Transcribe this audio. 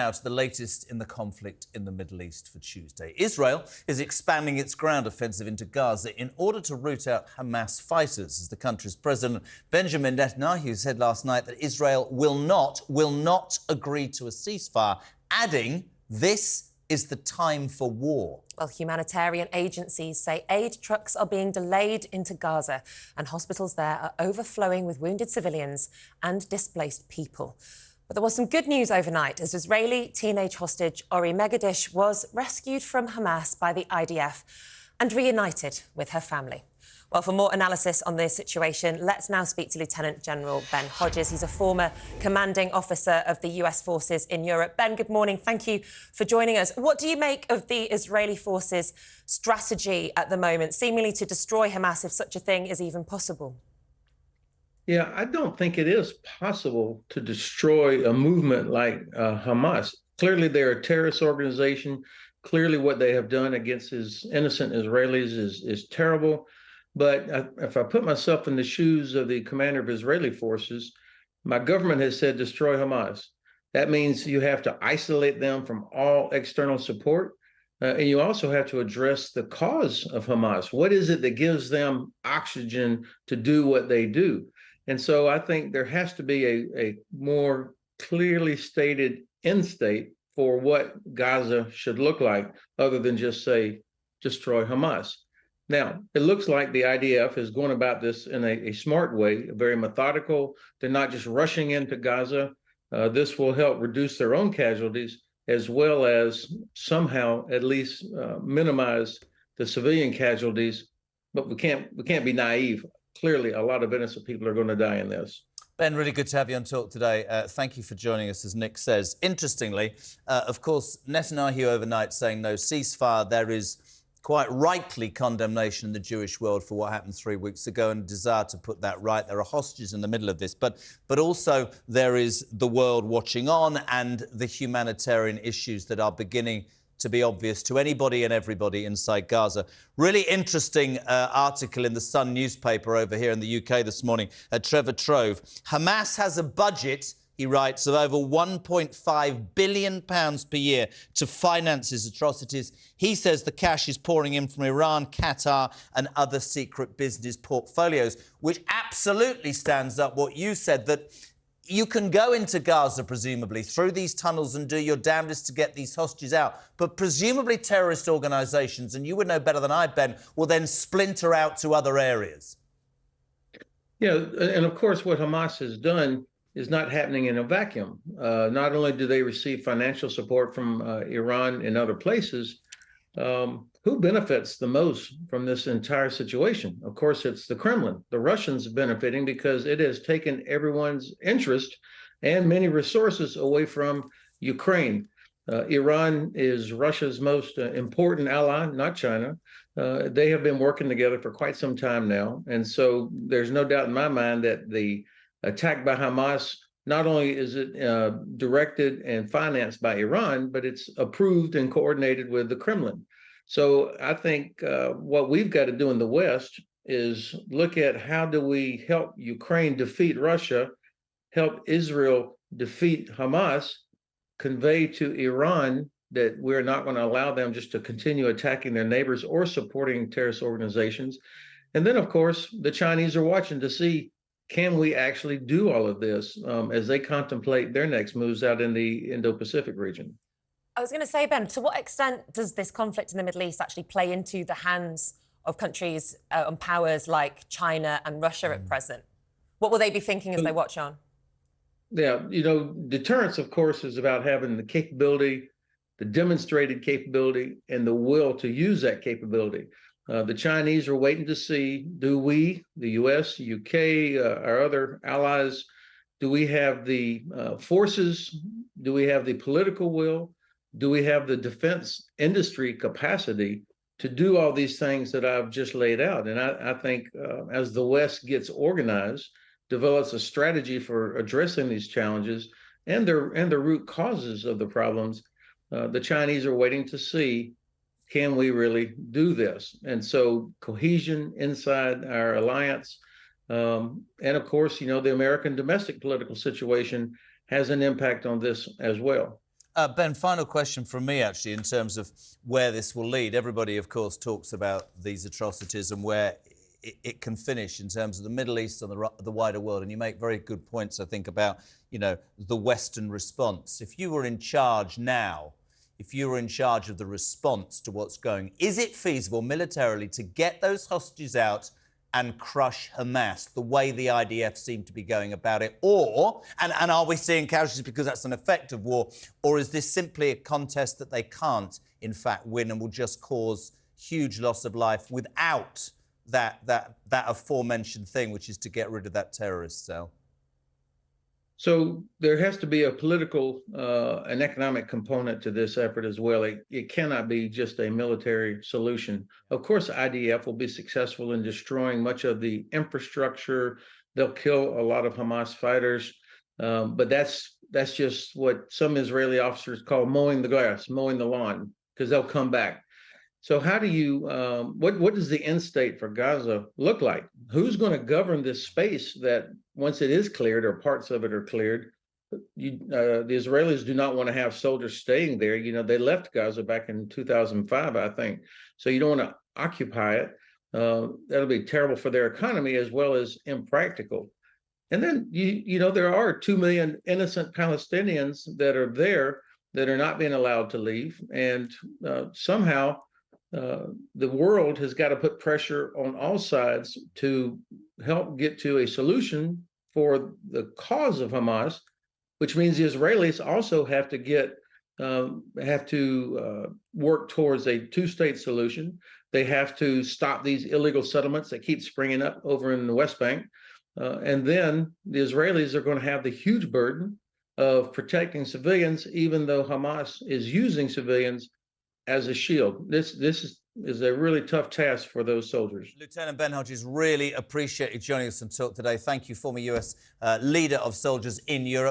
now to the latest in the conflict in the Middle East for Tuesday. Israel is expanding its ground offensive into Gaza in order to root out Hamas fighters, as the country's President Benjamin Netanyahu said last night that Israel will not agree to a ceasefire, adding, "This is the time for war." Well, humanitarian agencies say aid trucks are being delayed into Gaza and hospitals there are overflowing with wounded civilians and displaced people. But there was some good news overnight as Israeli teenage hostage Ori Megadish was rescued from Hamas by the IDF and reunited with her family. Well, for more analysis on this situation, let's now speak to Lieutenant General Ben Hodges. He's a former commanding officer of the US forces in Europe. Ben, good morning. Thank you for joining us. What do you make of the Israeli forces' strategy at the moment, seemingly to destroy Hamas if such a thing is even possible? Yeah, I don't think it is possible to destroy a movement like Hamas. Clearly, they're a terrorist organization. Clearly, what they have done against innocent Israelis is terrible. But if I put myself in the shoes of the commander of Israeli forces, my government has said destroy Hamas. That means you have to isolate them from all external support. And you also have to address the cause of Hamas. What is it that gives them oxygen to do what they do? And so I think there has to be a more clearly stated end state for what Gaza should look like, other than just say, destroy Hamas. Now, it looks like the IDF is going about this in a smart way, very methodical. They're not just rushing into Gaza. This will help reduce their own casualties, as well as somehow at least minimize the civilian casualties. But we can't be naive. Clearly, a lot of innocent people are going to die in this. Ben, really good to have you on Talk today. Thank you for joining us, as Nick says. Interestingly, of course, Netanyahu overnight saying no ceasefire. There is quite rightly condemnation in the Jewish world for what happened 3 weeks ago and desire to put that right. There are hostages in the middle of this, but also there is the world watching on and the humanitarian issues that are beginning to be obvious to anybody and everybody inside Gaza. Really interesting article in the Sun newspaper over here in the UK this morning. Trevor Trove. Hamas has a budget, he writes, of over £1.5 billion per year to finance his atrocities. He says the cash is pouring in from Iran, Qatar and other secret business portfolios, which absolutely stands up what you said, that you can go into Gaza, presumably, through these tunnels and do your damnedest to get these hostages out. But presumably terrorist organisations, and you would know better than I, Ben, will then splinter out to other areas. Yeah, and of course what Hamas has done is not happening in a vacuum. Not only do they receive financial support from Iran and other places, who benefits the most from this entire situation? Of course, it's the Kremlin. The Russians benefiting because it has taken everyone's interest and many resources away from Ukraine. Iran is Russia's most important ally, not China. They have been working together for quite some time now. And so there's no doubt in my mind that the attack by Hamas, not only is it directed and financed by Iran, but it's approved and coordinated with the Kremlin. So I think what we've got to do in the West is look at how do we help Ukraine defeat Russia, help Israel defeat Hamas, convey to Iran that we're not going to allow them just to continue attacking their neighbors or supporting terrorist organizations. And then, of course, the Chinese are watching to see, can we actually do all of this as they contemplate their next moves out in the Indo-Pacific region? I was going to say, Ben, to what extent does this conflict in the Middle East actually play into the hands of countries and powers like China and Russia at present? What will they be thinking as they watch on? Yeah, deterrence, of course, is about having the capability, the demonstrated capability, and the will to use that capability. The Chinese are waiting to see, do we, the US, UK, our other allies, do we have the forces? Do we have the political will? Do we have the defense industry capacity to do all these things that I've just laid out? And I think as the West gets organized, develops a strategy for addressing these challenges and the root causes of the problems, the Chinese are waiting to see, can we really do this? And so cohesion inside our alliance, and of course, the American domestic political situation has an impact on this as well. Ben, final question from me, actually, in terms of where this will lead. Everybody, of course, talks about these atrocities and where it can finish in terms of the Middle East and the wider world. And you make very good points, I think, about, you know, the Western response. If you were in charge now, if you were in charge of the response to what's going, is it feasible militarily to get those hostages out and crush Hamas the way the IDF seem to be going about it? Or, and are we seeing casualties because that's an effect of war? Or is this simply a contest that they can't, in fact, win and will just cause huge loss of life without that aforementioned thing, which is to get rid of that terrorist cell? So there has to be a political and economic component to this effort as well. It cannot be just a military solution. Of course, IDF will be successful in destroying much of the infrastructure. They'll kill a lot of Hamas fighters, but that's just what some Israeli officers call mowing the grass, mowing the lawn, because they'll come back. So how do you, what does the end state for Gaza look like? Who's going to govern this space that once it is cleared or parts of it are cleared? The Israelis do not want to have soldiers staying there. You know, they left Gaza back in 2005, I think. So you don't want to occupy it. That'll be terrible for their economy as well as impractical. And then, you know, there are 2 million innocent Palestinians that are there that are not being allowed to leave. And somehow, the world has got to put pressure on all sides to help get to a solution for the cause of Hamas, which means the Israelis also have to work towards a two-state solution. They have to stop these illegal settlements that keep springing up over in the West Bank. And then the Israelis are going to have the huge burden of protecting civilians, even though Hamas is using civilians as a shield. This is a really tough task for those soldiers. Lieutenant Ben Hodges, really appreciate you joining us and talk today. Thank you, former US leader of soldiers in Europe.